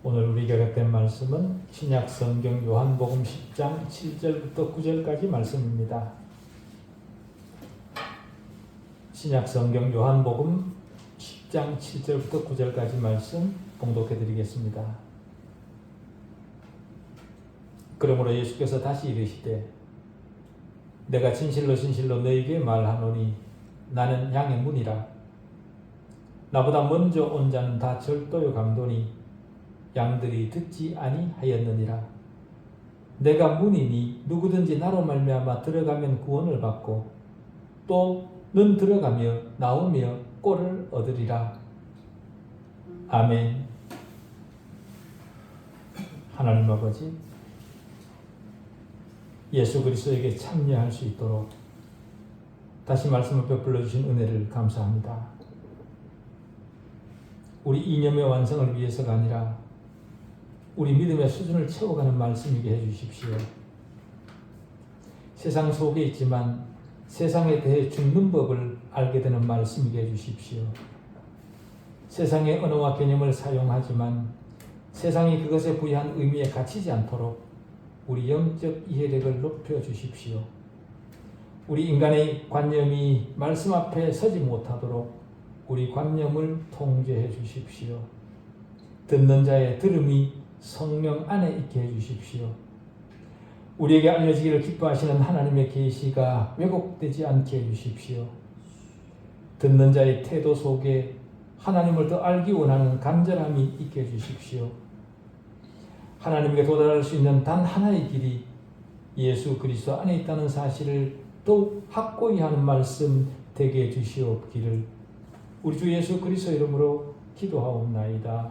오늘 우리가 갖는 말씀은 신약 성경 요한복음 10장 7절부터 9절까지 말씀입니다. 신약 성경 요한복음 10장 7절부터 9절까지 말씀 봉독해 드리겠습니다. 그러므로 예수께서 다시 이르시되 내가 진실로 진실로 너희에게 말하노니 나는 양의 문이라. 나보다 먼저 온 자는 다 절도요 감도니 양들이 듣지 아니하였느니라. 내가 문이니 누구든지 나로 말미암아 들어가면 구원을 받고 또 는 들어가며 나오며 꼴을 얻으리라. 아멘. 하나님 아버지, 예수 그리스도에게 참여할 수 있도록 다시 말씀을 베풀어 주신 은혜를 감사합니다. 우리 이념의 완성을 위해서가 아니라 우리 믿음의 수준을 채워가는 말씀이게 해주십시오. 세상 속에 있지만 세상에 대해 죽는 법을 알게 되는 말씀이게 해주십시오. 세상의 언어와 개념을 사용하지만 세상이 그것에 부여한 의미에 갇히지 않도록 우리 영적 이해력을 높여주십시오. 우리 인간의 관념이 말씀 앞에 서지 못하도록 우리 관념을 통제해 주십시오. 듣는 자의 들음이 성령 안에 있게 해주십시오. 우리에게 알려지기를 기뻐하시는 하나님의 계시가 왜곡되지 않게 해주십시오. 듣는 자의 태도 속에 하나님을 더 알기 원하는 간절함이 있게 해주십시오. 하나님께 도달할 수 있는 단 하나의 길이 예수 그리스도 안에 있다는 사실을 더욱 확고히 하는 말씀 되게 해주시옵기를 우리 주 예수 그리스도 이름으로 기도하옵나이다.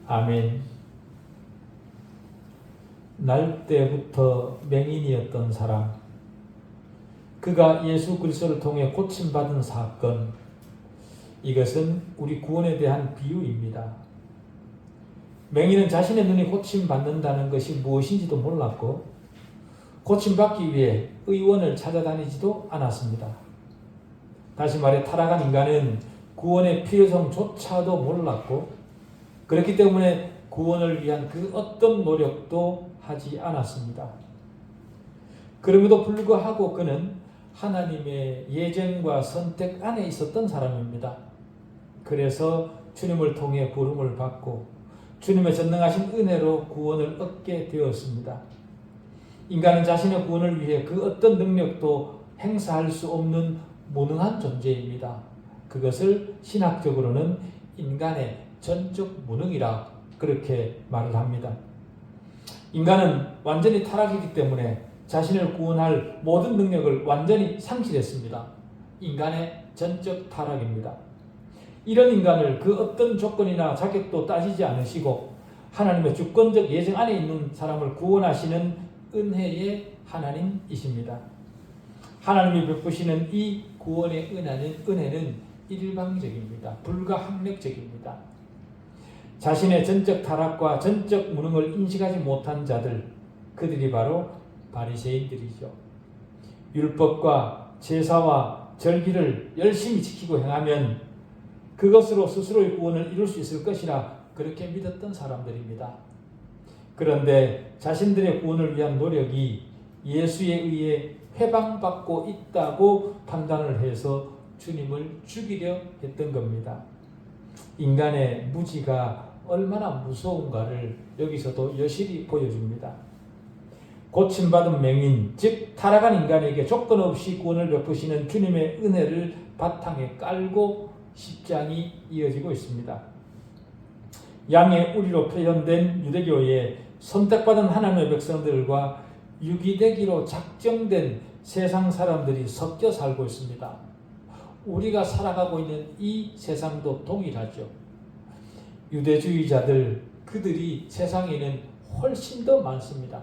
아멘. 날 때부터 맹인이었던 사람, 그가 예수 그리스도를 통해 고침받은 사건, 이것은 우리 구원에 대한 비유입니다. 맹인은 자신의 눈이 고침받는다는 것이 무엇인지도 몰랐고 고침받기 위해 의원을 찾아다니지도 않았습니다. 다시 말해 타락한 인간은 구원의 필요성조차도 몰랐고 그렇기 때문에 구원을 위한 그 어떤 노력도 하지 않았습니다. 그럼에도 불구하고 그는 하나님의 예정과 선택 안에 있었던 사람입니다. 그래서 주님을 통해 부름을 받고 주님의 전능하신 은혜로 구원을 얻게 되었습니다. 인간은 자신의 구원을 위해 그 어떤 능력도 행사할 수 없는 무능한 존재입니다. 그것을 신학적으로는 인간의 전적 무능이라 그렇게 말을 합니다. 인간은 완전히 타락이기 때문에 자신을 구원할 모든 능력을 완전히 상실했습니다. 인간의 전적 타락입니다. 이런 인간을 그 어떤 조건이나 자격도 따지지 않으시고 하나님의 주권적 예정 안에 있는 사람을 구원하시는 은혜의 하나님이십니다. 하나님이 베푸시는 이 구원의 은혜는 일방적입니다. 불가항력적입니다. 자신의 전적 타락과 전적 무능을 인식하지 못한 자들, 그들이 바로 바리새인들이죠. 율법과 제사와 절기를 열심히 지키고 행하면 그것으로 스스로의 구원을 이룰 수 있을 것이라 그렇게 믿었던 사람들입니다. 그런데 자신들의 구원을 위한 노력이 예수에 의해 회방받고 있다고 판단을 해서 주님을 죽이려 했던 겁니다. 인간의 무지가 얼마나 무서운가를 여기서도 여실히 보여줍니다. 고침받은 맹인, 즉 타락한 인간에게 조건 없이 구원을 베푸시는 주님의 은혜를 바탕에 깔고 10장이 이어지고 있습니다. 양의 우리로 표현된 유대교의 선택받은 하나님의 백성들과 유기되기로 작정된 세상 사람들이 섞여 살고 있습니다. 우리가 살아가고 있는 이 세상도 동일하죠. 유대주의자들, 그들이 세상에는 훨씬 더 많습니다.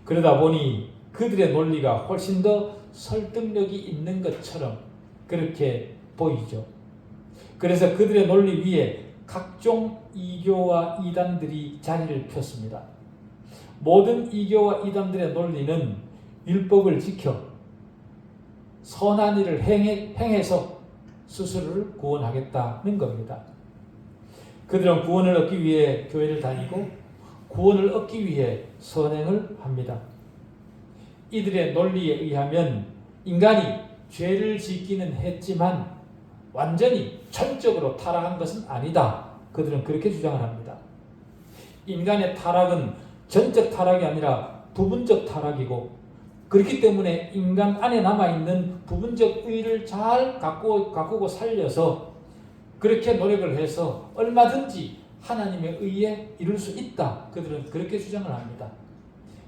그러다 보니 그들의 논리가 훨씬 더 설득력이 있는 것처럼 그렇게 보이죠. 그래서 그들의 논리 위에 각종 이교와 이단들이 자리를 폈습니다. 모든 이교와 이단들의 논리는 율법을 지켜 선한 일을 행해서 스스로를 구원하겠다는 겁니다. 그들은 구원을 얻기 위해 교회를 다니고 구원을 얻기 위해 선행을 합니다. 이들의 논리에 의하면 인간이 죄를 짓기는 했지만 완전히 전적으로 타락한 것은 아니다. 그들은 그렇게 주장을 합니다. 인간의 타락은 전적 타락이 아니라 부분적 타락이고, 그렇기 때문에 인간 안에 남아있는 부분적 의를 잘 가꾸고 살려서 그렇게 노력을 해서 얼마든지 하나님의 의에 이룰 수 있다. 그들은 그렇게 주장을 합니다.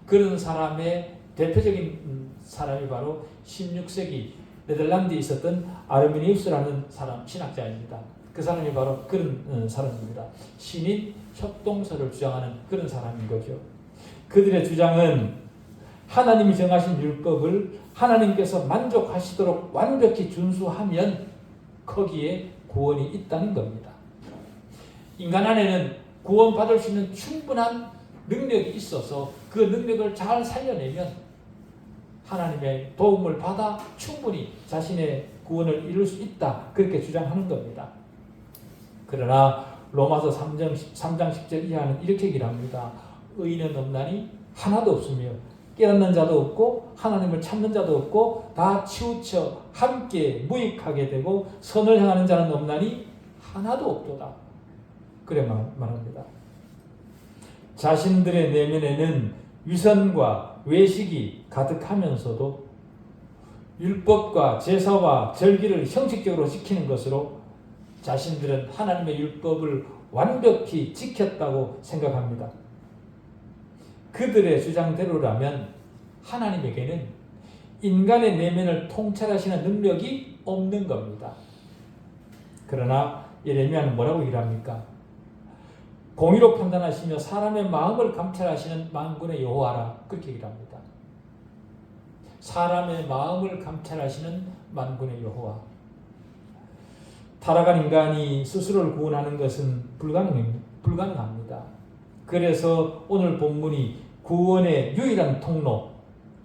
그런 사람의 대표적인 사람이 바로 16세기 네덜란드에 있었던 아르미니우스라는 사람, 신학자입니다. 그 사람이 바로 그런 사람입니다. 신인 협동설을 주장하는 그런 사람인 거죠. 그들의 주장은 하나님이 정하신 율법을 하나님께서 만족하시도록 완벽히 준수하면 거기에 구원이 있다는 겁니다. 인간 안에는 구원받을 수 있는 충분한 능력이 있어서 그 능력을 잘 살려내면 하나님의 도움을 받아 충분히 자신의 구원을 이룰 수 있다. 그렇게 주장하는 겁니다. 그러나 로마서 3장 10절 이하는 이렇게 얘기를 합니다. 의인은 없나니 하나도 없으며 깨닫는 자도 없고 하나님을 찾는 자도 없고 다 치우쳐 함께 무익하게 되고 선을 행하는 자는 없나니 하나도 없도다. 그래 말합니다. 자신들의 내면에는 위선과 외식이 가득하면서도 율법과 제사와 절기를 형식적으로 지키는 것으로 자신들은 하나님의 율법을 완벽히 지켰다고 생각합니다. 그들의 주장대로라면 하나님에게는 인간의 내면을 통찰하시는 능력이 없는 겁니다. 그러나 예레미야는 뭐라고 일합니까? 공의로 판단하시며 사람의 마음을 감찰하시는 만군의 여호와라, 그렇게 일합니다. 사람의 마음을 감찰하시는 만군의 여호와. 타락한 인간이 스스로를 구원하는 것은 불가능합니다. 그래서 오늘 본문이 구원의 유일한 통로,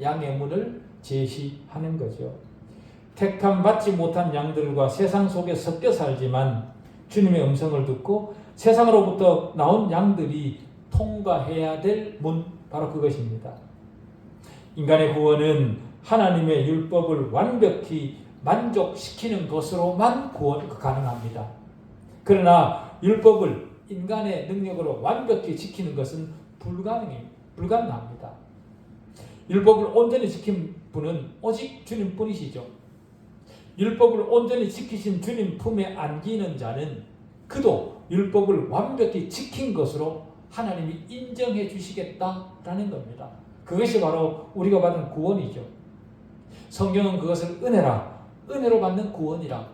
양의 문을 제시하는 거죠. 택함 받지 못한 양들과 세상 속에 섞여 살지만 주님의 음성을 듣고 세상으로부터 나온 양들이 통과해야 될 문, 바로 그것입니다. 인간의 구원은 하나님의 율법을 완벽히 만족시키는 것으로만 가능합니다. 그러나 율법을 인간의 능력으로 완벽히 지키는 것은 불가능합니다. 율법을 온전히 지킨 분은 오직 주님뿐이시죠. 율법을 온전히 지키신 주님 품에 안기는 자는 그도 율법을 완벽히 지킨 것으로 하나님이 인정해 주시겠다라는 겁니다. 그것이 바로 우리가 받은 구원이죠. 성경은 그것을 은혜로 받는 구원이라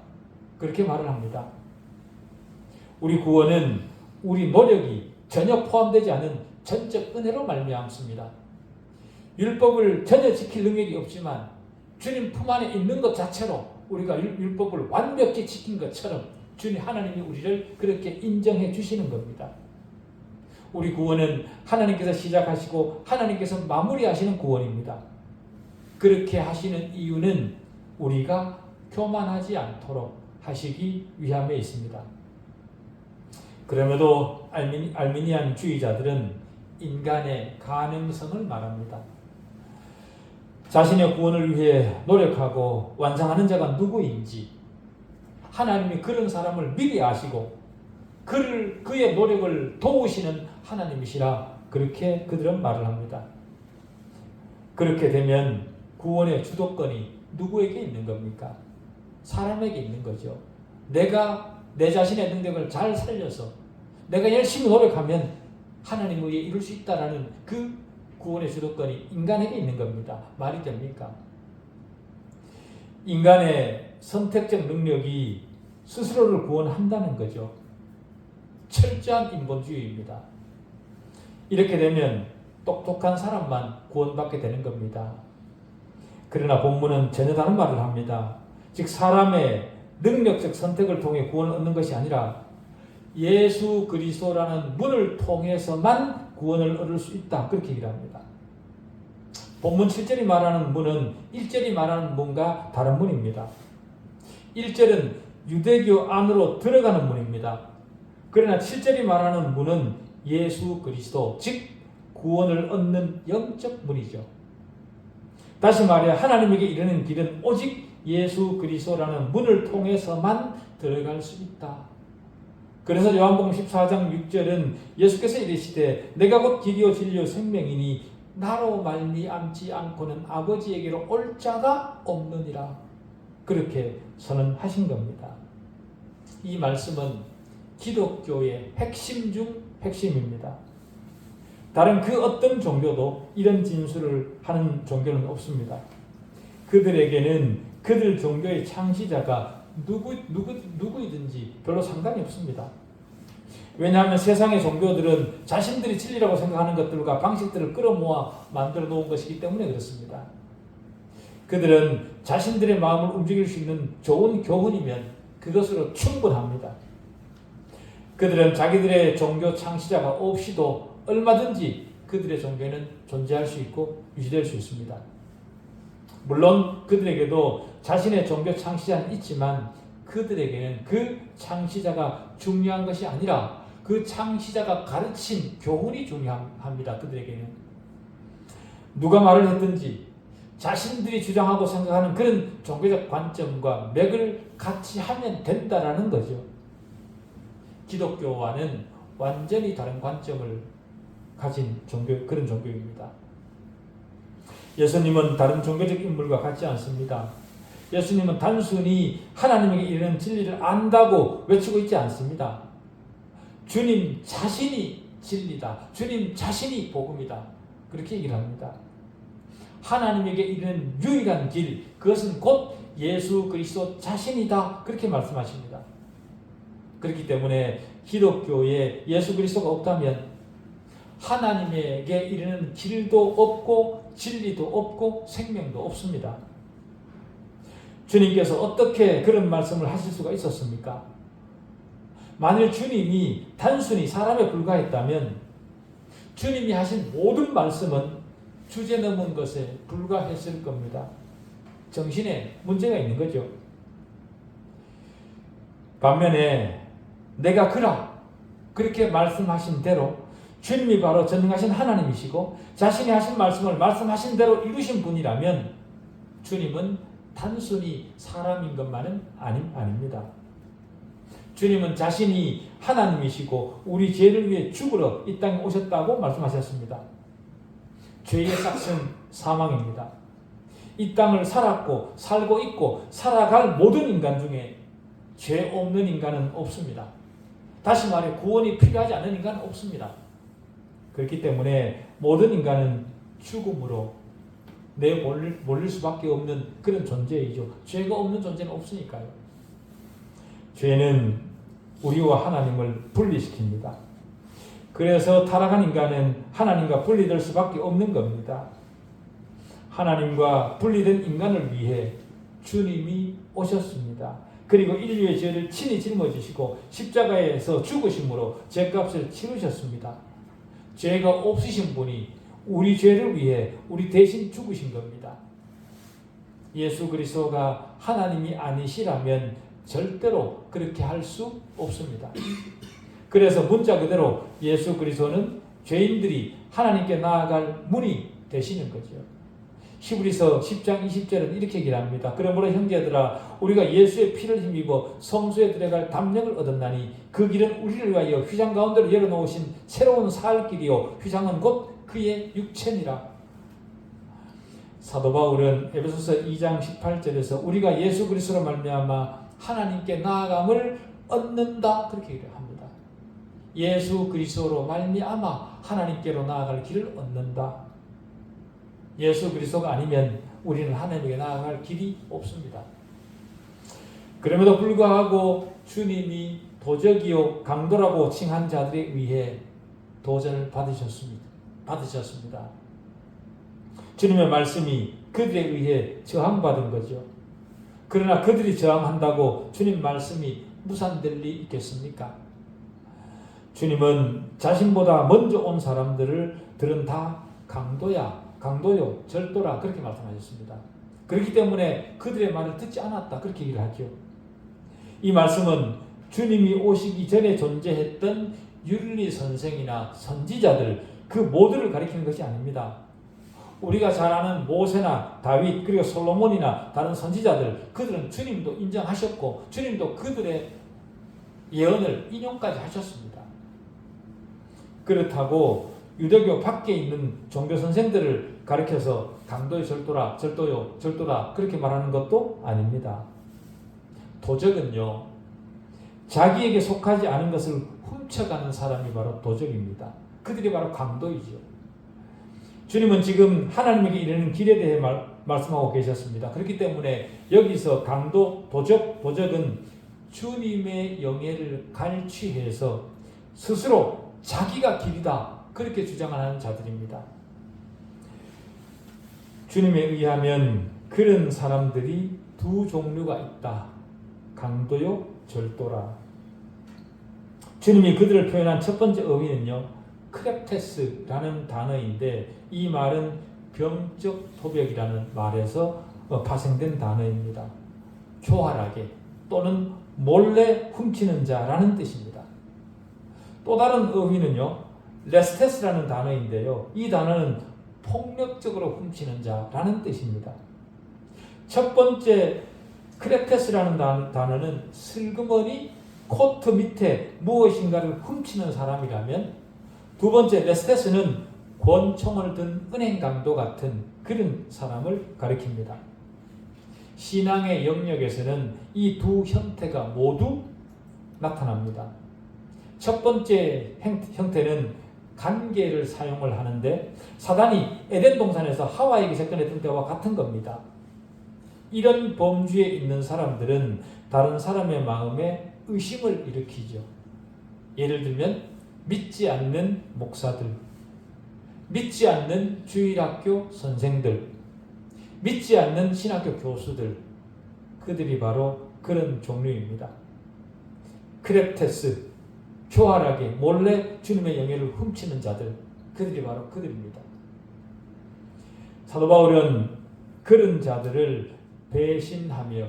그렇게 말을 합니다. 우리 구원은 우리 노력이 전혀 포함되지 않은 전적 은혜로 말미암습니다. 율법을 전혀 지킬 능력이 없지만 주님 품 안에 있는 것 자체로 우리가 율법을 완벽히 지킨 것처럼 주님 하나님이 우리를 그렇게 인정해 주시는 겁니다. 우리 구원은 하나님께서 시작하시고 하나님께서 마무리하시는 구원입니다. 그렇게 하시는 이유는 우리가 교만하지 않도록 하시기 위함에 있습니다. 그럼에도 알미니안 주의자들은 인간의 가능성을 말합니다. 자신의 구원을 위해 노력하고 완성하는 자가 누구인지 하나님이 그런 사람을 미리 아시고 그의 노력을 도우시는 하나님이시라 그렇게 그들은 말을 합니다. 그렇게 되면 구원의 주도권이 누구에게 있는 겁니까? 사람에게 있는 거죠. 내가 내 자신의 능력을 잘 살려서 내가 열심히 노력하면 하나님의 의에 이룰 수 있다라는 그 구원의 주도권이 인간에게 있는 겁니다. 말이 됩니까? 인간의 선택적 능력이 스스로를 구원한다는 거죠. 철저한 인본주의입니다. 이렇게 되면 똑똑한 사람만 구원받게 되는 겁니다. 그러나 본문은 전혀 다른 말을 합니다. 즉 사람의 능력적 선택을 통해 구원을 얻는 것이 아니라 예수 그리스도라는 문을 통해서만 구원을 얻을 수 있다. 그렇게 얘기를 합니다. 본문 7절이 말하는 문은 1절이 말하는 문과 다른 문입니다. 1절은 유대교 안으로 들어가는 문입니다. 그러나 7절이 말하는 문은 예수 그리스도, 즉 구원을 얻는 영적 문이죠. 다시 말해 하나님에게 이르는 길은 오직 예수 그리스도라는 문을 통해서만 들어갈 수 있다. 그래서 요한복음 14장 6절은 예수께서 이르시되 내가 곧 길이요 진리요 생명이니 나로 말미암지 않고는 아버지에게로 올 자가 없느니라. 그렇게 선언하신 겁니다. 이 말씀은 기독교의 핵심 중 핵심입니다. 다른 그 어떤 종교도 이런 진술을 하는 종교는 없습니다. 그들에게는 그들 종교의 창시자가 누구이든지 별로 상관이 없습니다. 왜냐하면 세상의 종교들은 자신들이 진리라고 생각하는 것들과 방식들을 끌어모아 만들어 놓은 것이기 때문에 그렇습니다. 그들은 자신들의 마음을 움직일 수 있는 좋은 교훈이면 그것으로 충분합니다. 그들은 자기들의 종교 창시자가 없이도 얼마든지 그들의 종교는 존재할 수 있고 유지될 수 있습니다. 물론 그들에게도 자신의 종교 창시자는 있지만 그들에게는 그 창시자가 중요한 것이 아니라 그 창시자가 가르친 교훈이 중요합니다. 그들에게는 누가 말을 했든지 자신들이 주장하고 생각하는 그런 종교적 관점과 맥을 같이 하면 된다라는 거죠. 기독교와는 완전히 다른 관점을 가진 그런 종교입니다. 예수님은 다른 종교적 인물과 같지 않습니다. 예수님은 단순히 하나님에게 이르는 진리를 안다고 외치고 있지 않습니다. 주님 자신이 진리다. 주님 자신이 복음이다. 그렇게 얘기를 합니다. 하나님에게 이르는 유일한 길, 그것은 곧 예수 그리스도 자신이다. 그렇게 말씀하십니다. 그렇기 때문에 기독교에 예수 그리스도가 없다면 하나님에게 이르는 길도 없고 진리도 없고 생명도 없습니다. 주님께서 어떻게 그런 말씀을 하실 수가 있었습니까? 만일 주님이 단순히 사람에 불과했다면 주님이 하신 모든 말씀은 주제 넘은 것에 불과했을 겁니다. 정신에 문제가 있는 거죠. 반면에 내가 그렇게 말씀하신 대로 주님이 바로 전능하신 하나님이시고 자신이 하신 말씀을 말씀하신 대로 이루신 분이라면 주님은 단순히 사람인 것만은 아닙니다. 주님은 자신이 하나님이시고 우리 죄를 위해 죽으러 이 땅에 오셨다고 말씀하셨습니다. 죄의 삭은 사망입니다. 이 땅을 살았고 살고 있고 살아갈 모든 인간 중에 죄 없는 인간은 없습니다. 다시 말해 구원이 필요하지 않은 인간은 없습니다. 그렇기 때문에 모든 인간은 죽음으로 몰릴 수밖에 없는 그런 존재이죠. 죄가 없는 존재는 없으니까요. 죄는 우리와 하나님을 분리시킵니다. 그래서 타락한 인간은 하나님과 분리될 수밖에 없는 겁니다. 하나님과 분리된 인간을 위해 주님이 오셨습니다. 그리고 인류의 죄를 친히 짊어지시고 십자가에서 죽으심으로 죄값을 치르셨습니다. 죄가 없으신 분이 우리 죄를 위해 우리 대신 죽으신 겁니다. 예수 그리스도가 하나님이 아니시라면 절대로 그렇게 할 수 없습니다. 그래서 문자 그대로 예수 그리스도는 죄인들이 하나님께 나아갈 문이 되시는 거죠. 히브리서 10장 20절은 이렇게 얘기를 합니다. 그러므로 형제들아 우리가 예수의 피를 힘입어 성소에 들어갈 담력을 얻었나니 그 길은 우리를 위하여 휘장 가운데로 열어놓으신 새로운 살 길이요 휘장은 곧 그의 육체니라. 사도 바울은 에베소서 2장 18절에서 우리가 예수 그리스도로 말미암아 하나님께 나아감을 얻는다 그렇게 얘기를 합니다. 예수 그리스도로 말미암아 하나님께로 나아갈 길을 얻는다. 예수 그리스도가 아니면 우리는 하나님에게 나아갈 길이 없습니다. 그럼에도 불구하고 주님이 도적이요 강도라고 칭한 자들에 의해 도전을 받으셨습니다. 주님의 말씀이 그들에 의해 저항받은 거죠. 그러나 그들이 저항한다고 주님 말씀이 무산될 리 있겠습니까? 주님은 자신보다 먼저 온 사람들은 다 강도요, 절도라 그렇게 말씀하셨습니다. 그렇기 때문에 그들의 말을 듣지 않았다 그렇게 얘기를 하죠. 이 말씀은 주님이 오시기 전에 존재했던 윤리 선생이나 선지자들 그 모두를 가리키는 것이 아닙니다. 우리가 잘 아는 모세나 다윗 그리고 솔로몬이나 다른 선지자들 그들은 주님도 인정하셨고 주님도 그들의 예언을 인용까지 하셨습니다. 그렇다고 유대교 밖에 있는 종교 선생들을 가리켜서 강도의 절도라 그렇게 말하는 것도 아닙니다. 도적은요, 자기에게 속하지 않은 것을 훔쳐가는 사람이 바로 도적입니다. 그들이 바로 강도이죠. 주님은 지금 하나님에게 이르는 길에 대해 말씀하고 계셨습니다. 그렇기 때문에 여기서 강도, 도적은 주님의 영예를 갈취해서 스스로 자기가 길이다 그렇게 주장하는 자들입니다. 주님에 의하면 그런 사람들이 두 종류가 있다. 강도요, 절도라. 주님이 그들을 표현한 첫 번째 어휘는요, 크렙테스라는 단어인데 이 말은 병적 토벽이라는 말에서 파생된 단어입니다. 교활하게 또는 몰래 훔치는 자라는 뜻입니다. 또 다른 어휘는요, 레스테스라는 단어인데요. 이 단어는 폭력적으로 훔치는 자라는 뜻입니다. 첫 번째 크레테스라는 단어는 슬그머니 코트 밑에 무엇인가를 훔치는 사람이라면 두 번째 레스테스는 권총을 든 은행 강도 같은 그런 사람을 가리킵니다. 신앙의 영역에서는 이 두 형태가 모두 나타납니다. 첫 번째 형태는 관계를 사용을 하는데 사단이 에덴 동산에서 하와에게 접근했던 때와 같은 겁니다. 이런 범주에 있는 사람들은 다른 사람의 마음에 의심을 일으키죠. 예를 들면 믿지 않는 목사들, 믿지 않는 주일학교 선생들, 믿지 않는 신학교 교수들, 그들이 바로 그런 종류입니다. 크렙테스, 교활하게 몰래 주님의 영예를 훔치는 자들, 그들이 바로 그들입니다. 사도 바울은 그런 자들을 배신하며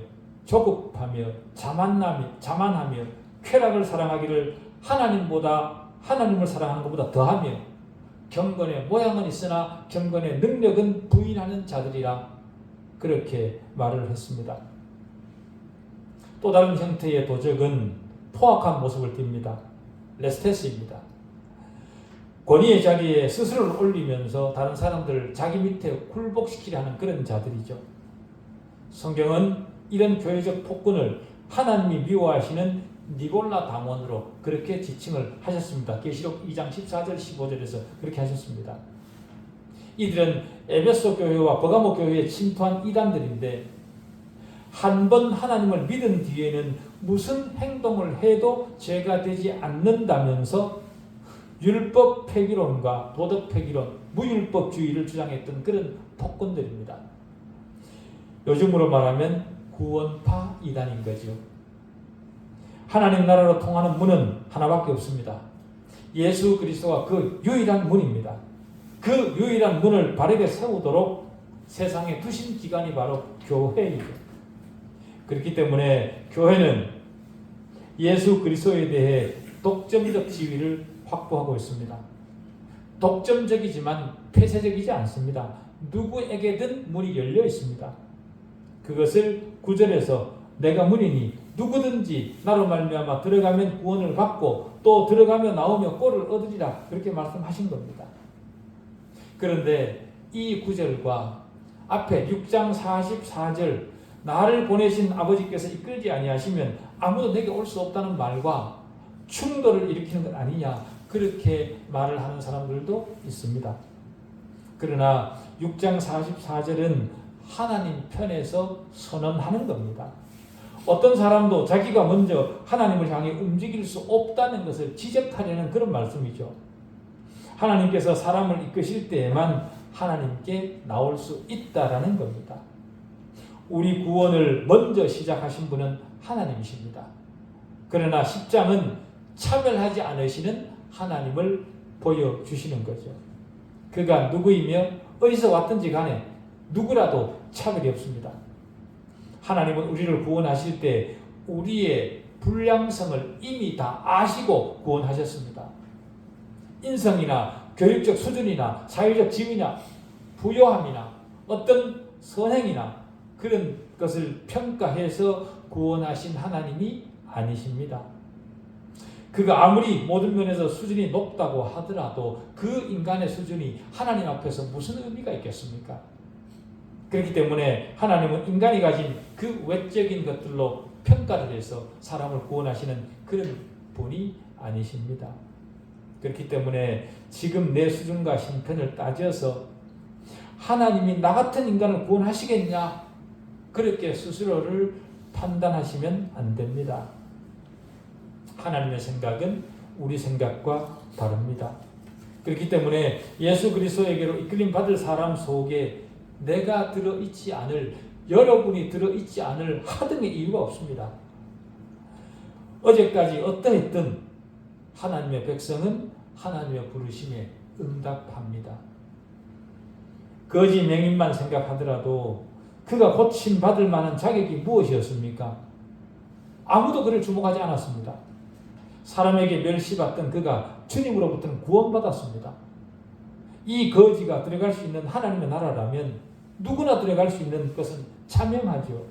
조급하며 자만하며 쾌락을 사랑하기를 하나님을 사랑하는 것보다 더하며 경건의 모양은 있으나 경건의 능력은 부인하는 자들이라 그렇게 말을 했습니다. 또 다른 형태의 도적은 포악한 모습을 띱니다. 레스테스입니다. 권위의 자리에 스스로를 올리면서 다른 사람들을 자기 밑에 굴복시키려 하는 그런 자들이죠. 성경은 이런 교회적 폭군을 하나님이 미워하시는 니골라 당원으로 그렇게 지칭을 하셨습니다. 계시록 2장 14절 15절에서 그렇게 하셨습니다. 이들은 에베소 교회와 버가모 교회에 침투한 이단들인데 한 번 하나님을 믿은 뒤에는 무슨 행동을 해도 죄가 되지 않는다면서 율법 폐기론과 도덕 폐기론, 무율법주의를 주장했던 그런 폭군들입니다. 요즘으로 말하면 구원파 이단인 거죠. 하나님 나라로 통하는 문은 하나밖에 없습니다. 예수 그리스도가 그 유일한 문입니다. 그 유일한 문을 바르게 세우도록 세상에 두신 기관이 바로 교회이죠. 그렇기 때문에 교회는 예수 그리스도에 대해 독점적 지위를 확보하고 있습니다. 독점적이지만 폐쇄적이지 않습니다. 누구에게든 문이 열려 있습니다. 그것을 9절에서 내가 문이니 누구든지 나로 말미암아 들어가면 구원을 받고 또 들어가며 나오며 꼴을 얻으리라 그렇게 말씀하신 겁니다. 그런데 이 9절과 앞에 6장 44절 나를 보내신 아버지께서 이끌지 아니하시면 아무도 내게 올 수 없다는 말과 충돌을 일으키는 것 아니냐 그렇게 말을 하는 사람들도 있습니다. 그러나 6장 44절은 하나님 편에서 선언하는 겁니다. 어떤 사람도 자기가 먼저 하나님을 향해 움직일 수 없다는 것을 지적하려는 그런 말씀이죠. 하나님께서 사람을 이끄실 때에만 하나님께 나올 수 있다라는 겁니다. 우리 구원을 먼저 시작하신 분은 하나님이십니다. 그러나 10장은 차별하지 않으시는 하나님을 보여주시는 거죠. 그가 누구이며 어디서 왔든지 간에 누구라도 차별이 없습니다. 하나님은 우리를 구원하실 때 우리의 불량성을 이미 다 아시고 구원하셨습니다. 인성이나 교육적 수준이나 사회적 지위나 부요함이나 어떤 선행이나 그런 것을 평가해서 구원하신 하나님이 아니십니다. 그가 아무리 모든 면에서 수준이 높다고 하더라도 그 인간의 수준이 하나님 앞에서 무슨 의미가 있겠습니까? 그렇기 때문에 하나님은 인간이 가진 그 외적인 것들로 평가를 해서 사람을 구원하시는 그런 분이 아니십니다. 그렇기 때문에 지금 내 수준과 형편을 따져서 하나님이 나 같은 인간을 구원하시겠냐? 그렇게 스스로를 판단하시면 안 됩니다. 하나님의 생각은 우리 생각과 다릅니다. 그렇기 때문에 예수 그리스도에게로 이끌림 받을 사람 속에 내가 들어있지 않을, 여러분이 들어있지 않을 하등의 이유가 없습니다. 어제까지 어떠했든 하나님의 백성은 하나님의 부르심에 응답합니다. 거지 맹인만 생각하더라도 그가 고침받을 만한 자격이 무엇이었습니까? 아무도 그를 주목하지 않았습니다. 사람에게 멸시받던 그가 주님으로부터는 구원받았습니다. 이 거지가 들어갈 수 있는 하나님의 나라라면 누구나 들어갈 수 있는 것은 자명하죠.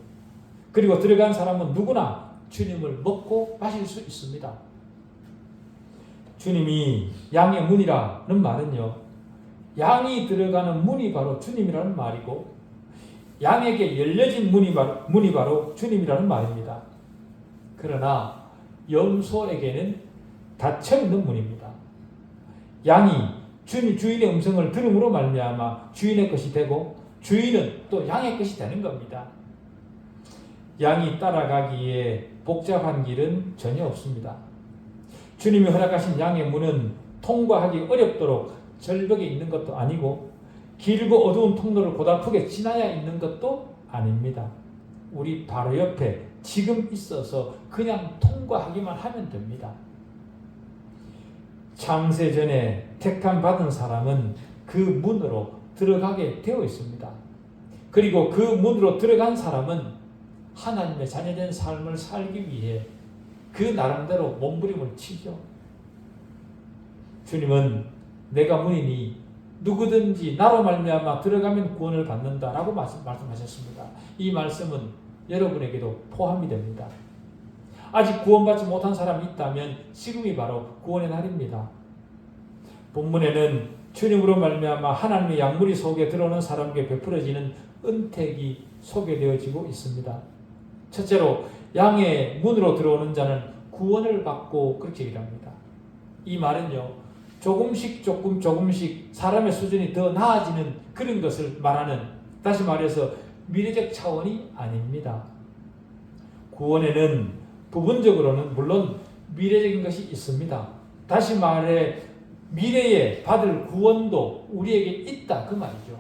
그리고 들어간 사람은 누구나 주님을 먹고 마실 수 있습니다. 주님이 양의 문이라는 말은요, 양이 들어가는 문이 바로 주님이라는 말이고 양에게 열려진 문이 바로 주님이라는 말입니다. 그러나 염소에게는 닫혀있는 문입니다. 양이 주인의 음성을 들음으로 말미암아 주인의 것이 되고 주인은 또 양의 것이 되는 겁니다. 양이 따라가기에 복잡한 길은 전혀 없습니다. 주님이 허락하신 양의 문은 통과하기 어렵도록 절벽에 있는 것도 아니고 길고 어두운 통로를 고달프게 지나야 있는 것도 아닙니다. 우리 바로 옆에 지금 있어서 그냥 통과하기만 하면 됩니다. 창세전에 택함 받은 사람은 그 문으로 들어가게 되어 있습니다. 그리고 그 문으로 들어간 사람은 하나님의 자녀된 삶을 살기 위해 그 나름대로 몸부림을 치죠. 주님은 내가 문이니 누구든지 나로 말미암아 들어가면 구원을 받는다라고 말씀하셨습니다. 이 말씀은 여러분에게도 포함이 됩니다. 아직 구원받지 못한 사람이 있다면 지금이 바로 구원의 날입니다. 본문에는 주님으로 말미암아 하나님의 양무리 속에 들어오는 사람에게 베풀어지는 은택이 소개되어지고 있습니다. 첫째로 양의 문으로 들어오는 자는 구원을 받고 그렇게 얘기합니다. 이 말은요, 조금씩 사람의 수준이 더 나아지는 그런 것을 말하는, 다시 말해서 미래적 차원이 아닙니다. 구원에는 부분적으로는 물론 미래적인 것이 있습니다. 다시 말해 미래에 받을 구원도 우리에게 있다 그 말이죠.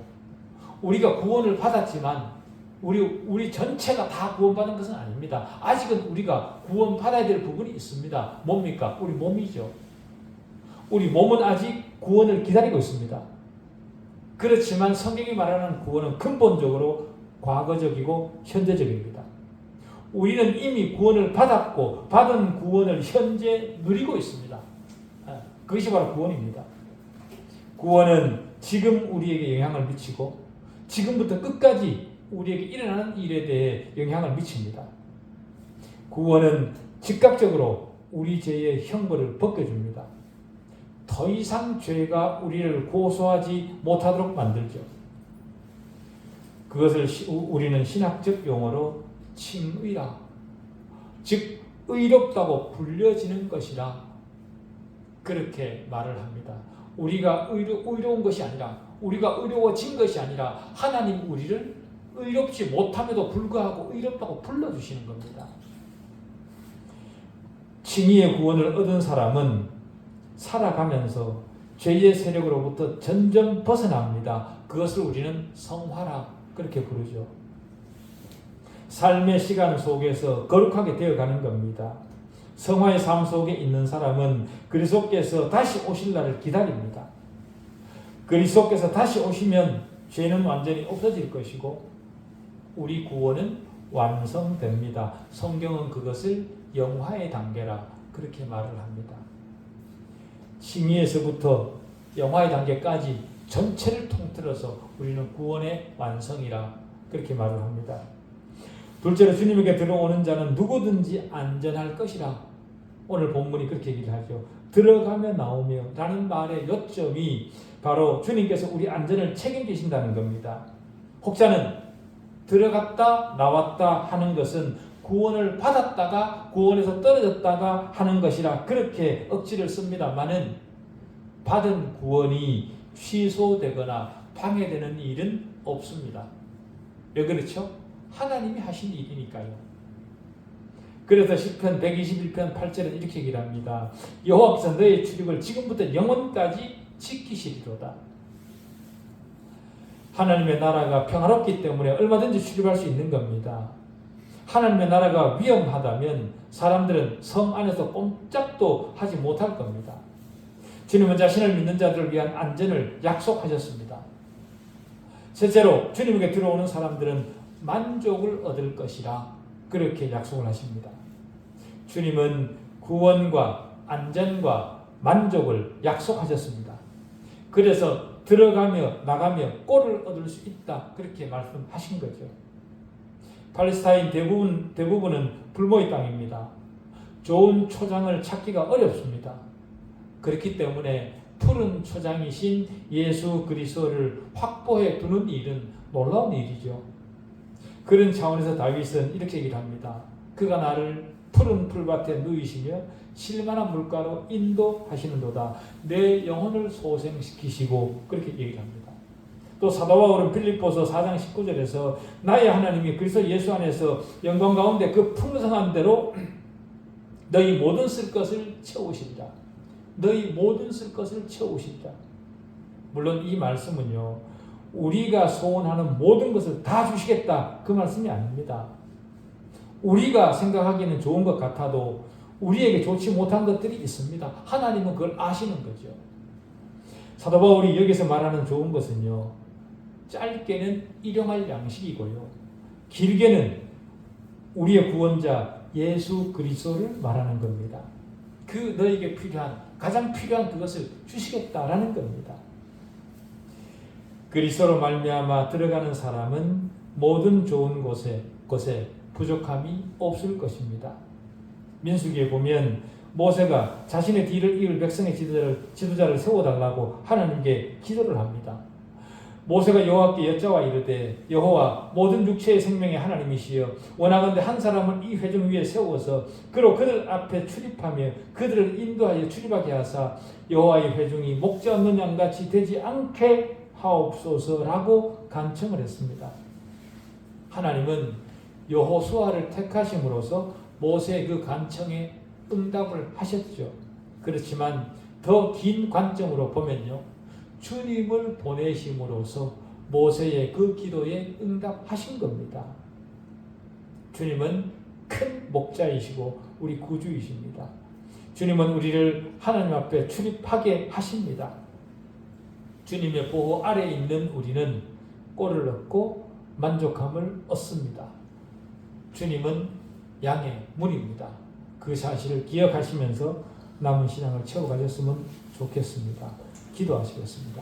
우리가 구원을 받았지만 우리 전체가 다 구원받은 것은 아닙니다. 아직은 우리가 구원받아야 될 부분이 있습니다. 뭡니까? 우리 몸이죠. 우리 몸은 아직 구원을 기다리고 있습니다. 그렇지만 성경이 말하는 구원은 근본적으로 과거적이고 현재적입니다. 우리는 이미 구원을 받았고 받은 구원을 현재 누리고 있습니다. 그것이 바로 구원입니다. 구원은 지금 우리에게 영향을 미치고 지금부터 끝까지 우리에게 일어나는 일에 대해 영향을 미칩니다. 구원은 즉각적으로 우리 죄의 형벌을 벗겨줍니다. 더 이상 죄가 우리를 고소하지 못하도록 만들죠. 그것을 우리는 신학적 용어로 칭의라, 즉 의롭다고 불려지는 것이라 그렇게 말을 합니다. 우리가 의로운 것이 아니라, 우리가 의로워진 것이 아니라 하나님 우리를 의롭지 못함에도 불구하고 의롭다고 불러주시는 겁니다. 칭의의 구원을 얻은 사람은 살아가면서 죄의 세력으로부터 점점 벗어납니다. 그것을 우리는 성화라 그렇게 부르죠. 삶의 시간 속에서 거룩하게 되어가는 겁니다. 성화의 삶 속에 있는 사람은 그리스도께서 다시 오실 날을 기다립니다. 그리스도께서 다시 오시면 죄는 완전히 없어질 것이고 우리 구원은 완성됩니다. 성경은 그것을 영화의 단계라 그렇게 말을 합니다. 칭의에서부터 영화의 단계까지 전체를 통틀어서 우리는 구원의 완성이라 그렇게 말을 합니다. 둘째로 주님에게 들어오는 자는 누구든지 안전할 것이라 오늘 본문이 그렇게 얘기를 하죠. 들어가며 나오며 라는 말의 요점이 바로 주님께서 우리 안전을 책임지신다는 겁니다. 혹자는 들어갔다 나왔다 하는 것은 구원을 받았다가 구원에서 떨어졌다가 하는 것이라 그렇게 억지를 씁니다만은 받은 구원이 취소되거나 방해되는 일은 없습니다. 왜 그렇죠? 하나님이 하신 일이니까요. 그래서 시편 121편 8절은 이렇게 얘기를 합니다. 여호와께서 너의 출입을 지금부터 영원까지 지키시리로다. 하나님의 나라가 평화롭기 때문에 얼마든지 출입할 수 있는 겁니다. 하나님의 나라가 위험하다면 사람들은 성 안에서 꼼짝도 하지 못할 겁니다. 주님은 자신을 믿는 자들을 위한 안전을 약속하셨습니다. 셋째로 주님에게 들어오는 사람들은 만족을 얻을 것이라 그렇게 약속을 하십니다. 주님은 구원과 안전과 만족을 약속하셨습니다. 그래서 들어가며 나가며 꼴을 얻을 수 있다 그렇게 말씀하신 거죠. 팔레스타인 대부분은 불모의 땅입니다. 좋은 초장을 찾기가 어렵습니다. 그렇기 때문에 푸른 초장이신 예수 그리스도를 확보해 두는 일은 놀라운 일이죠. 그런 차원에서 다윗은 이렇게 얘기를 합니다. 그가 나를 푸른 풀밭에 누이시며 실만한 물가로 인도하시는도다. 내 영혼을 소생시키시고 그렇게 얘기를 합니다. 또 사도 바울은 빌립보서 4장 19절에서 나의 하나님이 그리스도 예수 안에서 영광 가운데 그 풍성한 대로 너희 모든 쓸 것을 채우시리라. 너희 모든 쓸 것을 채우시리라. 물론 이 말씀은요, 우리가 소원하는 모든 것을 다 주시겠다 그 말씀이 아닙니다. 우리가 생각하기에는 좋은 것 같아도 우리에게 좋지 못한 것들이 있습니다. 하나님은 그걸 아시는 거죠. 사도 바울이 여기서 말하는 좋은 것은요, 짧게는 일용할 양식이고요, 길게는 우리의 구원자 예수 그리스도를 말하는 겁니다. 그 너에게 필요한 가장 필요한 그것을 주시겠다라는 겁니다. 그리스도로 말미암아 들어가는 사람은 모든 좋은 곳에 부족함이 없을 것입니다. 민수기에 보면 모세가 자신의 뒤를 이을 백성의 지도자를 세워달라고 하나님께 기도를 합니다. 모세가 여호와께 여짜와 이르되 여호와 모든 육체의 생명의 하나님이시여 원하건대 한 사람을 이 회중 위에 세워서 그로 그들 앞에 출입하며 그들을 인도하여 출입하게 하사 여호와의 회중이 목자 없는 양같이 되지 않게 하옵소서라고 간청을 했습니다. 하나님은 여호수아를 택하심으로써 모세의 그 간청에 응답을 하셨죠. 그렇지만 더 긴 관점으로 보면요, 주님을 보내심으로써 모세의 그 기도에 응답하신 겁니다. 주님은 큰 목자이시고 우리 구주이십니다. 주님은 우리를 하나님 앞에 출입하게 하십니다. 주님의 보호 아래에 있는 우리는 꼴을 얻고 만족함을 얻습니다. 주님은 양의 문입니다. 그 사실을 기억하시면서 남은 신앙을 채워가셨으면 좋겠습니다. 기도하시겠습니다.